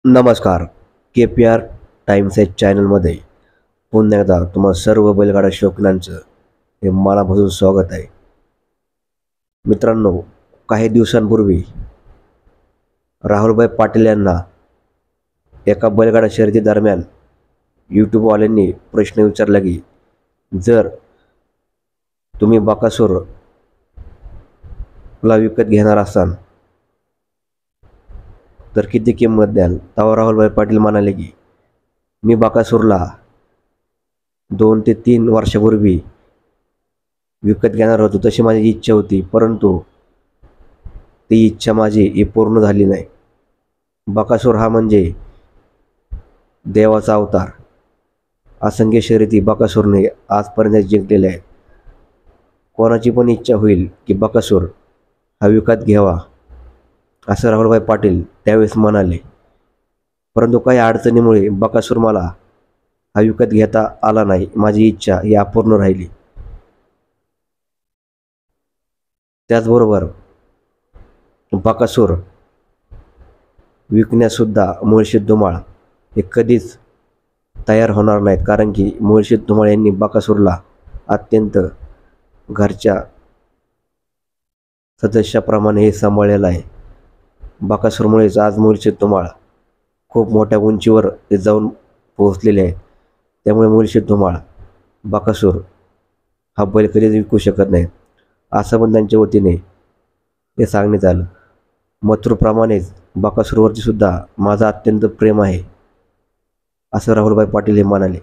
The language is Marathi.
नमस्कार. KPR टाइम्स या चॅनलमध्ये पुन्हा एकदा तुम्हा सर्व बैलगाडा शौकीनांचं हे मनापासून स्वागत आहे. मित्रांनो, काही दिवसांपूर्वी राहुलभाई पाटील यांना एका बैलगाडा शर्यती दरम्यान यूट्यूबवाल्यांनी प्रश्न विचारला की जर तुम्ही बकासूरला विकत घेणार असाल तर किती किंमत द्याल? तेव्हा राहुलभाई पाटील म्हणाले की मी बकासूरला 2 ते 3 वर्षापूर्वी विकत घेणार होतो, तशी माझी इच्छा होती, परंतु ती इच्छा माझी ही पूर्ण झाली नाही. बकासूर हा म्हणजे देवाचा अवतार. असंख्य शर्यती बकासूरने आजपर्यंत जिंकलेल्या आहेत. कोणाची पण इच्छा होईल की बकासूर हा विकत घ्यावा, असं राहुलभाई पाटील त्यावेळेस म्हणाले. परंतु काही अडचणीमुळे बकासूर मला हा विकत घेता आला नाही. माझी इच्छा ही अपूर्ण राहिली. त्याचबरोबर बकासूर विकण्यासुद्धा मुळशीत धुमाळ हे कधीच तयार होणार नाहीत, कारण की मुळशीत धुमाळ यांनी बकासूरला अत्यंत घरच्या सदस्याप्रमाणे हे सांभाळलेलं आहे. बकासूरमुळेच आज मुळशीत धुमाळ खूप मोठ्या उंचीवर ते जाऊन पोहोचलेले आहेत. त्यामुळे मुळशीत धुमाळ बकासूर हा बैल कधीच विकू शकत नाही, असं पण त्यांच्या वतीने हे सांगण्यात आलं. मथुरप्रमाणेच बकासूरवरती सुद्धा माझं अत्यंत प्रेम आहे, असं राहुलभाई पाटील हे म्हणाले.